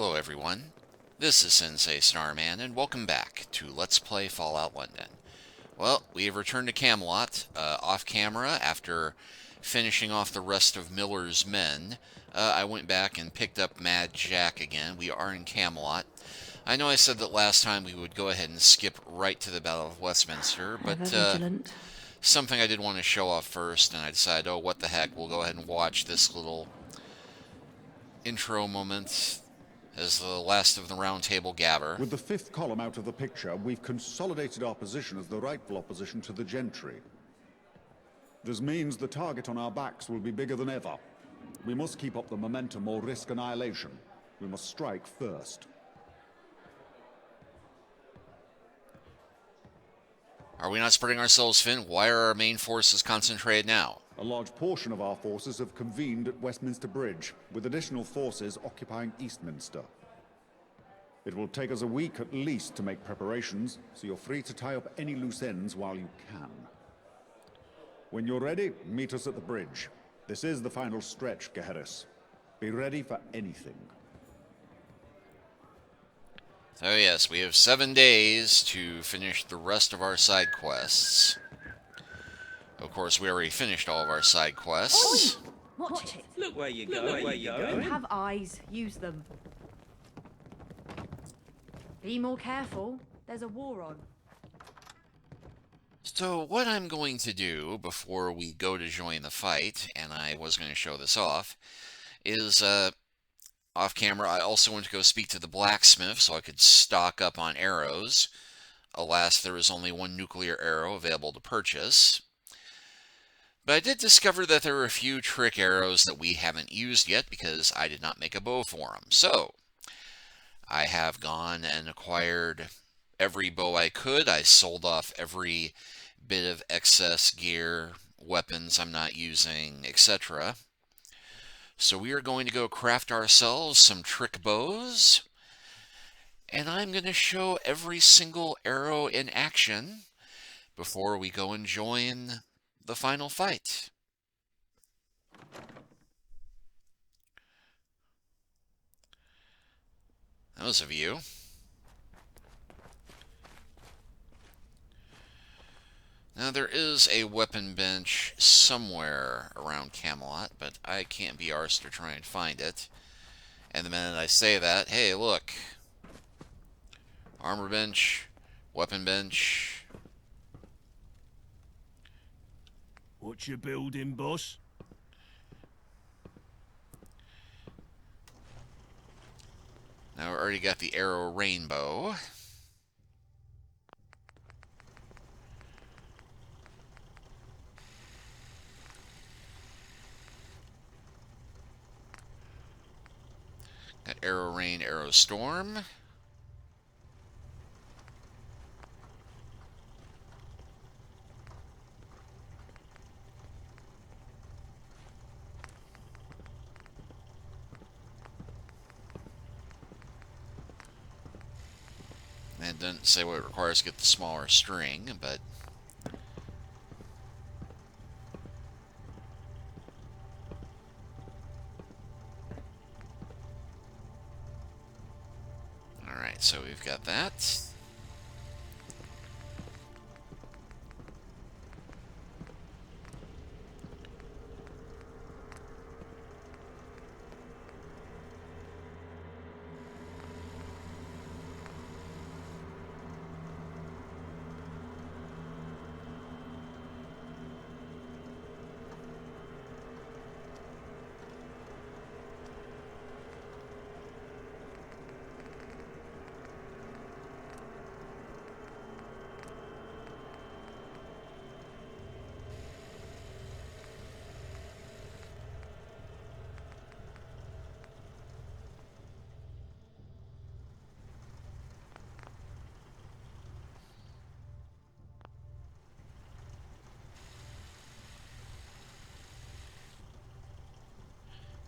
Hello everyone, this is Sensei Starman, and welcome back to Let's Play Fallout London. Well, we have returned to Camelot, off camera, after finishing off the rest of Miller's men. I went back and picked up Mad Jack again. We are in Camelot. I know I said that last time we would go ahead and skip right to the Battle of Westminster, but something I did want to show off first, and I decided, oh, what the heck, we'll go ahead and watch this little intro moment as the last of the Round Table gather. With the fifth column out of the picture, we've consolidated our position as the rightful opposition to the Gentry. This means the target on our backs will be bigger than ever. We must keep up the momentum or risk annihilation. We must strike first. Are we not spreading ourselves thin? Why are our main forces concentrated now? A large portion of our forces have convened at Westminster Bridge, with additional forces occupying Eastminster. It will take us a week at least to make preparations, so you're free to tie up any loose ends while you can. When you're ready, meet us at the bridge. This is the final stretch, Geheris. Be ready for anything. So yes, we have 7 days to finish the rest of our side quests. Of course, we already finished all of our side quests. Oi! Watch it. Look where you go. Where you go. Have eyes. Use them. Be more careful. There's a war on. So what I'm going to do before we go to join the fight, and I was going to show this off, is off camera I also went to go speak to the blacksmith so I could stock up on arrows. Alas, there is only one nuclear arrow available to purchase. But I did discover that there are a few trick arrows that we haven't used yet because I did not make a bow for them. So, I have gone and acquired every bow I could. I sold off every bit of excess gear, weapons I'm not using, etc. So we are going to go craft ourselves some trick bows. And I'm going to show every single arrow in action before we go and join the final fight. That was a view. Now there is a weapon bench somewhere around Camelot, but I can't be arsed to try and find it. And the minute I say that, hey look, armor bench, weapon bench. What you building, boss? Now we already got the arrow rainbow. Got arrow rain, arrow storm. It doesn't say what it requires to get the smaller string, but alright, so we've got that.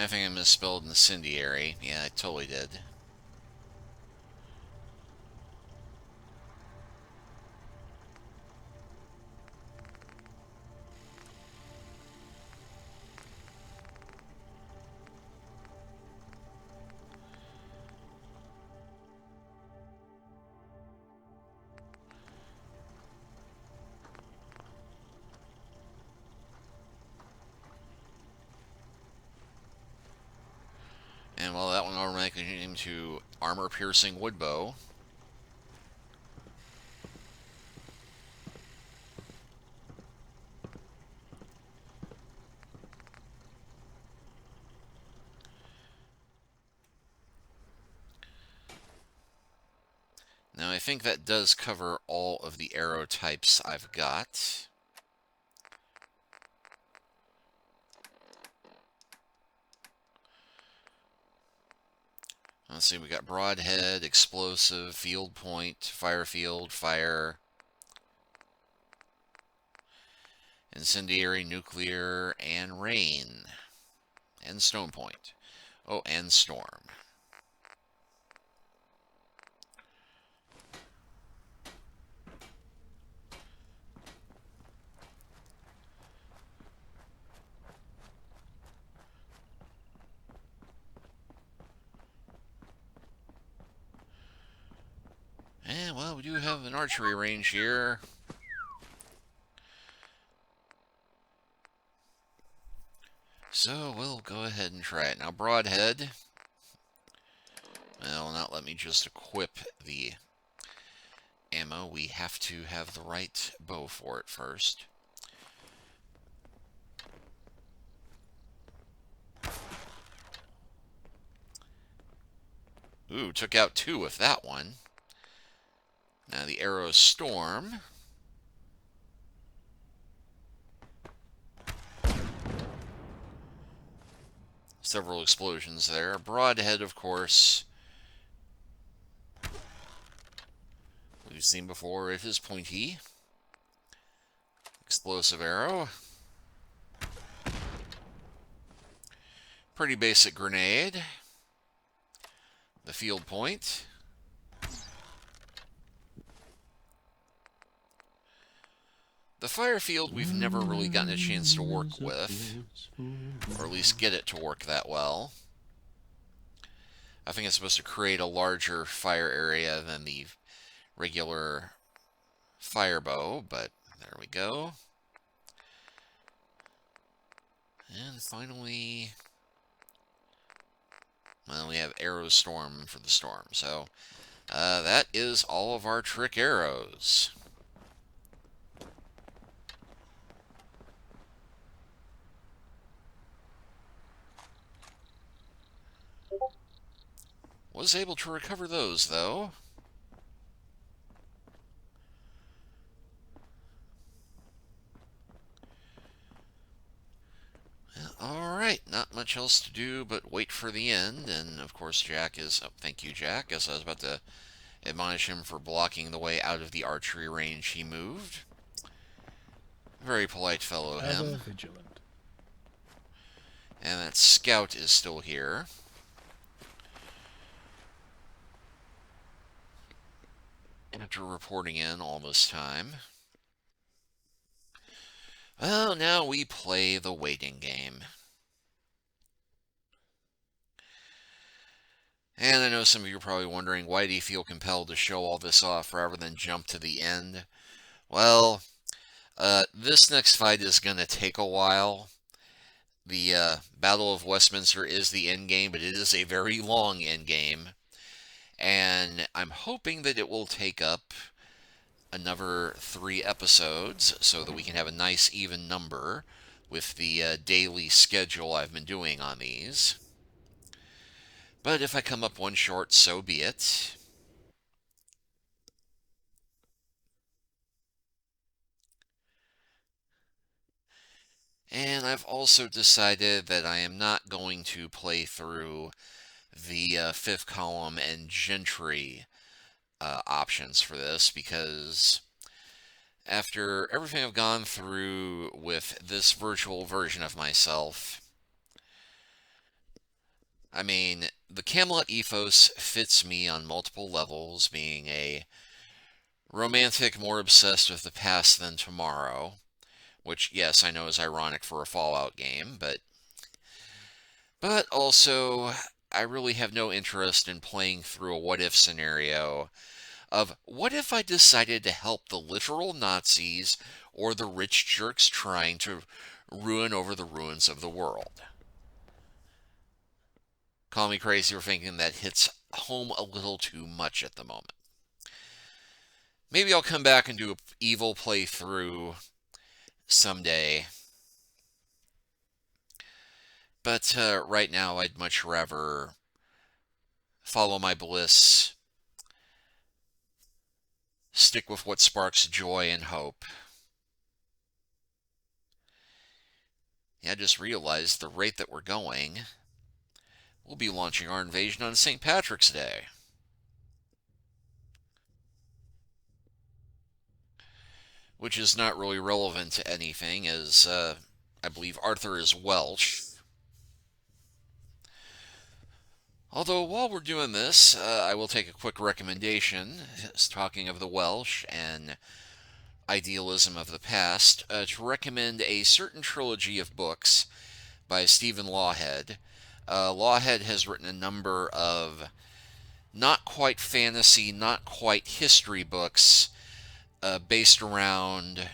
I think I misspelled incendiary. Yeah, I totally did. And well, that one automatically changed into armor-piercing wood bow. Now, I think that does cover all of the arrow types I've got. Let's see, we got broadhead, explosive, field point, fire field, fire, incendiary, nuclear, and rain, and stone point. Oh, and storm. And, well, we do have an archery range here. So we'll go ahead and try it. Now, broadhead. Well, not let me just equip the ammo. We have to have the right bow for it first. Ooh, took out 2 with that one. Now the arrow storm. Several explosions there. Broadhead, of course. We've seen before, it is pointy. Explosive arrow. Pretty basic grenade. The field point. The fire field we've never really gotten a chance to work with, or at least get it to work that well. I think it's supposed to create a larger fire area than the regular fire bow, but there we go. And finally, well, we have arrow storm for the storm. So that is all of our trick arrows. Was able to recover those, though. Alright, not much else to do but wait for the end, and of course Jack is... Oh, thank you, Jack. Guess I was about to admonish him for blocking the way out of the archery range he moved. Very polite fellow, him. Vigilant. And that scout is still here. After reporting in all this time. Well, now we play the waiting game. And I know some of you are probably wondering, why do you feel compelled to show all this off rather than jump to the end? Well, this next fight is going to take a while. The Battle of Westminster is the end game, but it is a very long end game. And I'm hoping that it will take up another 3 episodes so that we can have a nice even number with the daily schedule I've been doing on these. But if I come up one short, so be it. And I've also decided that I am not going to play through the 5th column and Gentry options for this, because after everything I've gone through with this virtual version of myself, I mean, the Camelot ethos fits me on multiple levels, being a romantic more obsessed with the past than tomorrow, which, yes, I know is ironic for a Fallout game, but also I really have no interest in playing through a what-if scenario of what if I decided to help the literal Nazis or the rich jerks trying to ruin over the ruins of the world. call me crazy for thinking that hits home a little too much at the moment. Maybe I'll come back and do an evil playthrough someday. But right now, I'd much rather follow my bliss, stick with what sparks joy and hope. Yeah, I just realized the rate that we're going, we'll be launching our invasion on St. Patrick's Day. Which is not really relevant to anything, as I believe Arthur is Welsh. Although, while we're doing this, I will take a quick recommendation, talking of the Welsh and idealism of the past, to recommend a certain trilogy of books by Stephen Lawhead. Lawhead has written a number of not quite fantasy, not quite history books based around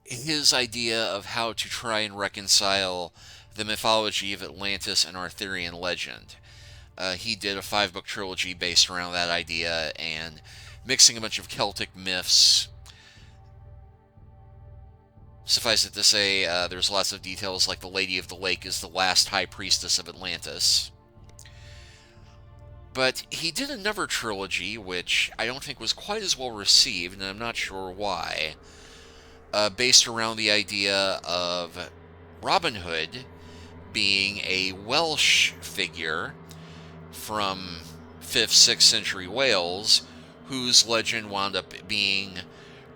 his idea of how to try and reconcile the mythology of Atlantis and Arthurian legend. He did a 5-book trilogy based around that idea and mixing a bunch of Celtic myths. Suffice it to say, there's lots of details like the Lady of the Lake is the last high priestess of Atlantis. But he did another trilogy, which I don't think was quite as well received, and I'm not sure why, based around the idea of Robin Hood being a Welsh figure from 5th, 6th century Wales, whose legend wound up being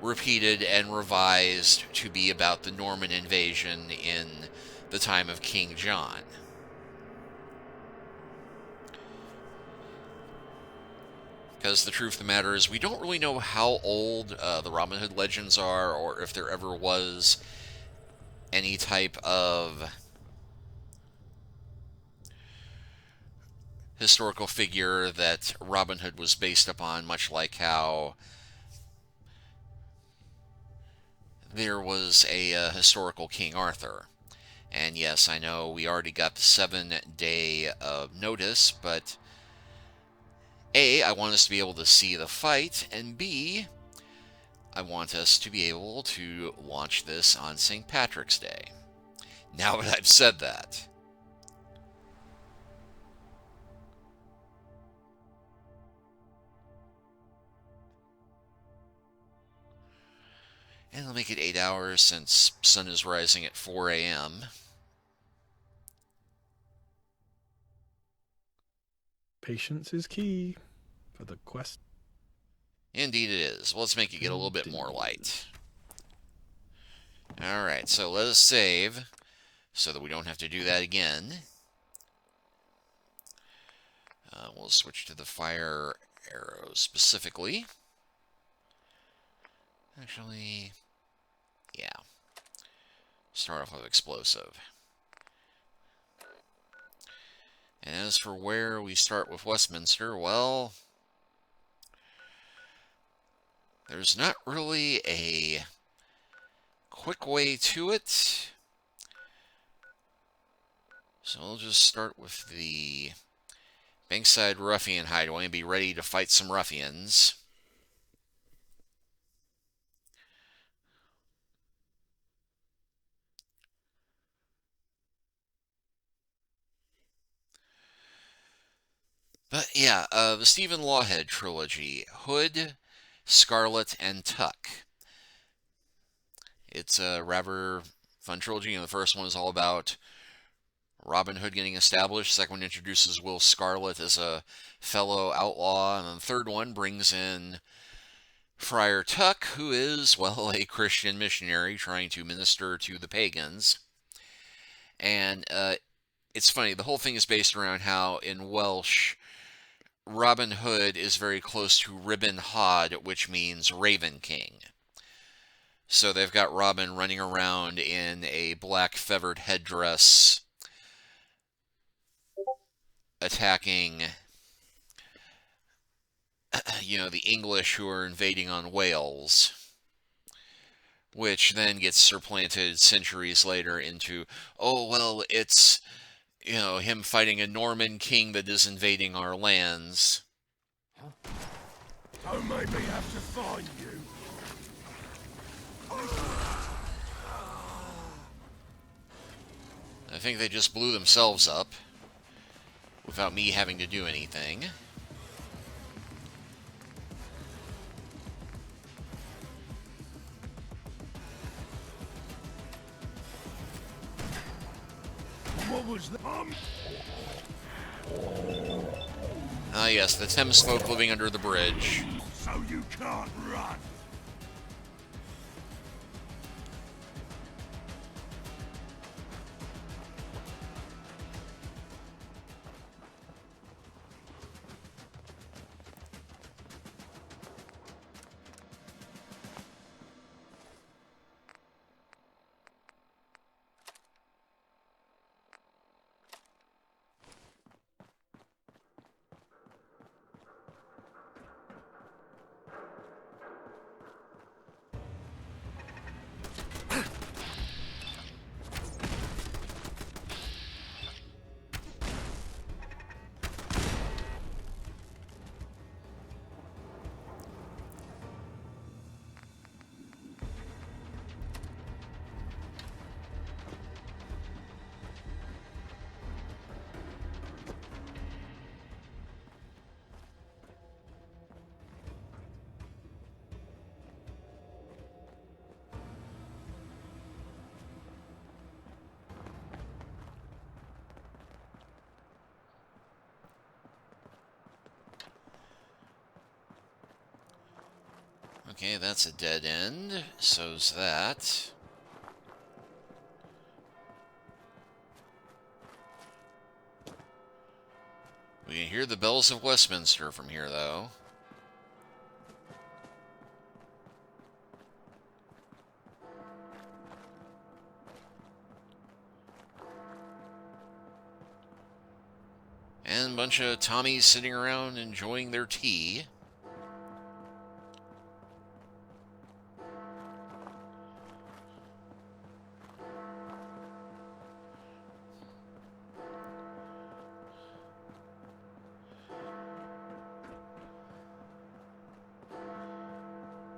repeated and revised to be about the Norman invasion in the time of King John. Because the truth of the matter is, we don't really know how old the Robin Hood legends are, or if there ever was any type of historical figure that Robin Hood was based upon, much like how there was a historical King Arthur. And yes, I know we already got the 7-day notice, but A, I want us to be able to see the fight, and B, I want us to be able to launch this on St. Patrick's Day. Now that I've said that. And I'll make it 8 hours since sun is rising at 4 a.m. Patience is key for the quest. Indeed it is. Well, let's make it get a little bit more light. Alright, so let us save so that we don't have to do that again. We'll switch to the fire arrow specifically. Actually, yeah. Start off with explosive. And as for where we start with Westminster, well, there's not really a quick way to it. So we'll just start with the Bankside Ruffian Hideaway and be ready to fight some ruffians. But yeah, the Stephen Lawhead trilogy, Hood, Scarlet, and Tuck. It's a rather fun trilogy. The first one is all about Robin Hood getting established. The second one introduces Will Scarlet as a fellow outlaw. And then the third one brings in Friar Tuck, who is, well, a Christian missionary trying to minister to the pagans. And it's funny, the whole thing is based around how in Welsh, Robin Hood is very close to Ribbon Hod, which means Raven King. So they've got Robin running around in a black feathered headdress, attacking, the English who are invading on Wales, which then gets supplanted centuries later into, oh, well, it's you know, him fighting a Norman king that is invading our lands. Don't make me have to find you. I think they just blew themselves up without me having to do anything. What was that? Ah, yes, the Thames folk living under the bridge. So you can't run. Okay, that's a dead end. So's that. We can hear the bells of Westminster from here, though. And a bunch of Tommies sitting around enjoying their tea.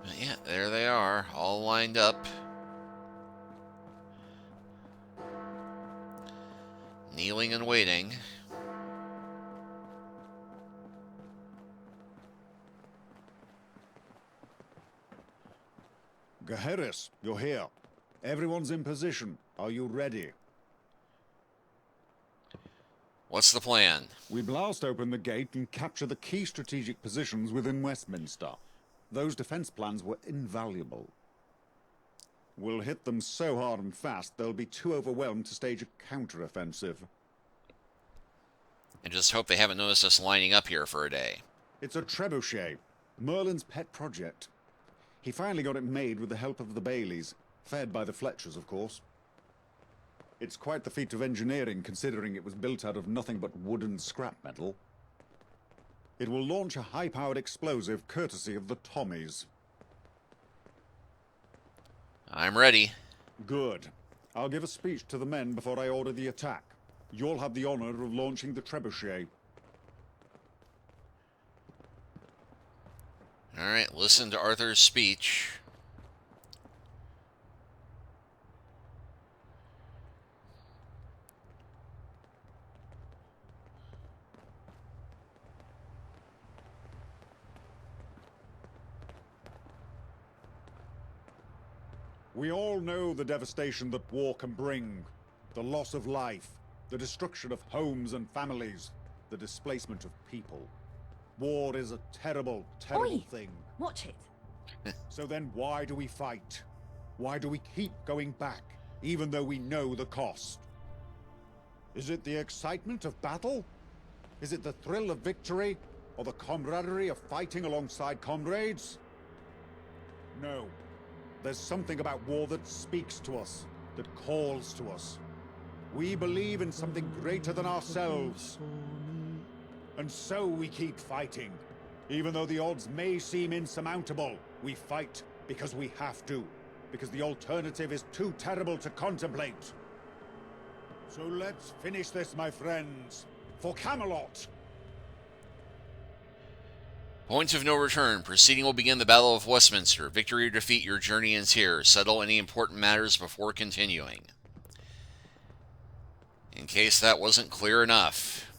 But yeah, there they are, all lined up. Kneeling and waiting. Gaheris, you're here. Everyone's in position. Are you ready? What's the plan? We blast open the gate and capture the key strategic positions within Westminster. Those defense plans were invaluable. We'll hit them so hard and fast, they'll be too overwhelmed to stage a counter-offensive. And just hope they haven't noticed us lining up here for a day. It's a trebuchet, Merlin's pet project. He finally got it made with the help of the Baileys, fed by the Fletchers, of course. It's quite the feat of engineering, considering it was built out of nothing but wood and scrap metal. It will launch a high-powered explosive courtesy of the Tommies. I'm ready. Good. I'll give a speech to the men before I order the attack. You'll have the honor of launching the trebuchet. Alright, listen to Arthur's speech. We all know the devastation that war can bring. The loss of life, the destruction of homes and families, the displacement of people. War is a terrible, terrible Oi! thing. Watch it. So then why do we fight? Why do we keep going back, even though we know the cost? Is it the excitement of battle? Is it the thrill of victory? Or the camaraderie of fighting alongside comrades? No. There's something about war that speaks to us, that calls to us. We believe in something greater than ourselves. And so we keep fighting. Even though the odds may seem insurmountable, we fight because we have to. Because the alternative is too terrible to contemplate. So let's finish this, my friends. For Camelot! Point of no return. Proceeding will begin the Battle of Westminster. Victory or defeat, your journey ends here. Settle any important matters before continuing. In case that wasn't clear enough.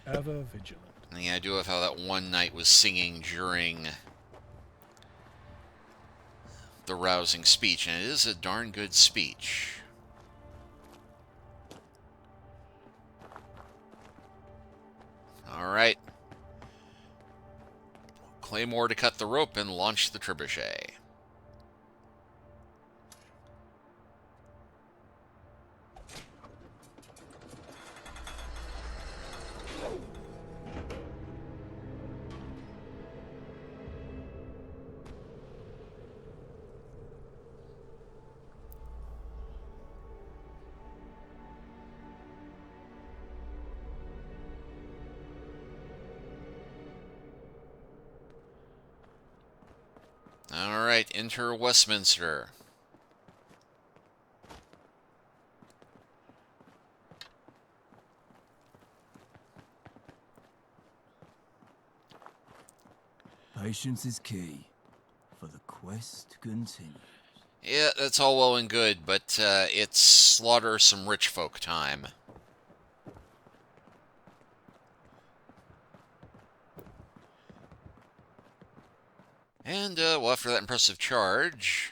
Ever vigilant. Yeah, I do love how that one knight was singing during the rousing speech, and it is a darn good speech. Alright. Claymore to cut the rope and launch the trebuchet. Alright, enter Westminster. Patience is key, for the quest continues. Yeah, that's all well and good, but it's slaughter some rich folk time. And, well, after that impressive charge,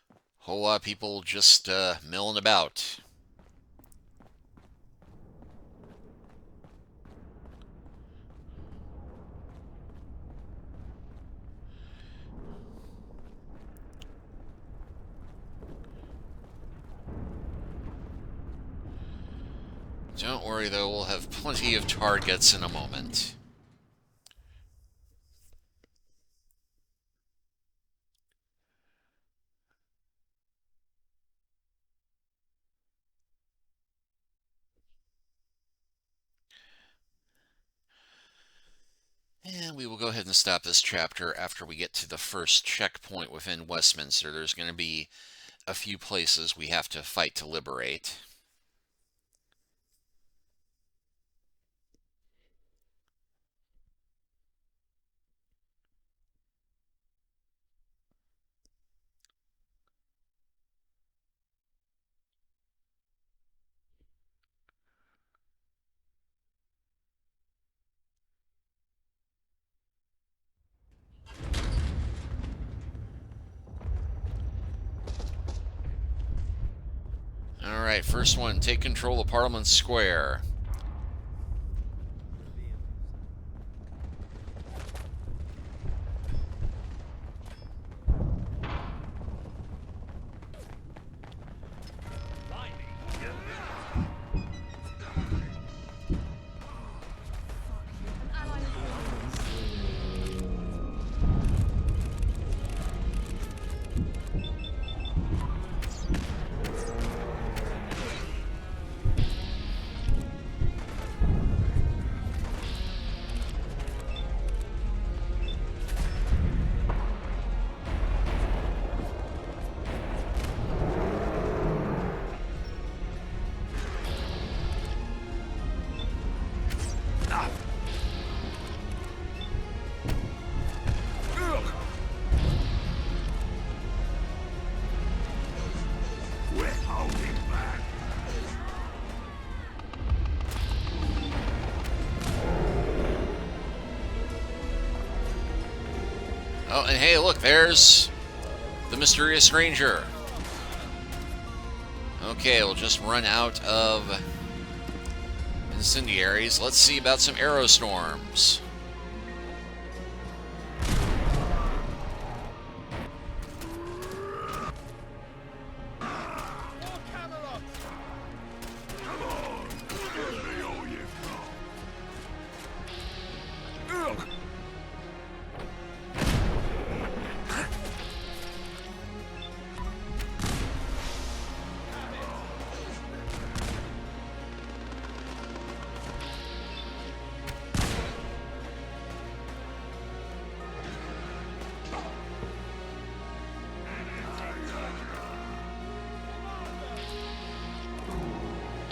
a whole lot of people just milling about. Don't worry, though, we'll have plenty of targets in a moment. And we will go ahead and stop this chapter after we get to the first checkpoint within Westminster. There's going to be a few places we have to fight to liberate. Alright, first one, take control of Parliament Square. We're holding back. Oh, and hey, look, there's the mysterious ranger. Okay, we'll just run out of incendiaries. Let's see about some arrow storms. Come on, give me all you've got. Ugh.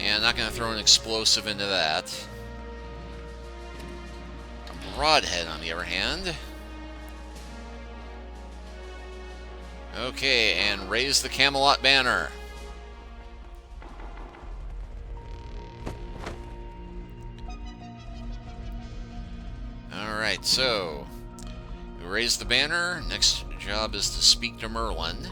And not going to throw an explosive into that. A broadhead, on the other hand. Okay, and raise the Camelot banner. Alright, so we raise the banner. Next job is to speak to Merlin.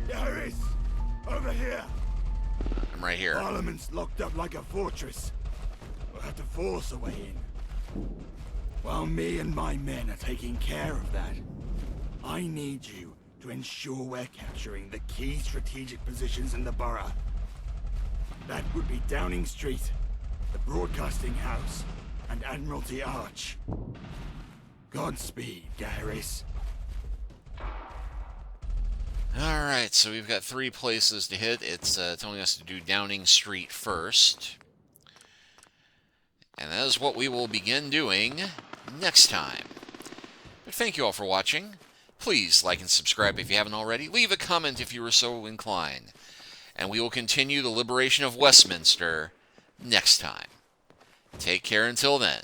Garrus! Over here! I'm right here. Parliament's locked up like a fortress. We'll have to force a way in. While me and my men are taking care of that, I need you to ensure we're capturing the key strategic positions in the borough. That would be Downing Street, the Broadcasting House, and Admiralty Arch. Godspeed, Garrus. Alright, so we've got 3 places to hit. It's telling us to do Downing Street first. And that is what we will begin doing next time. But thank you all for watching. Please like and subscribe if you haven't already. Leave a comment if you are so inclined. And we will continue the liberation of Westminster next time. Take care until then.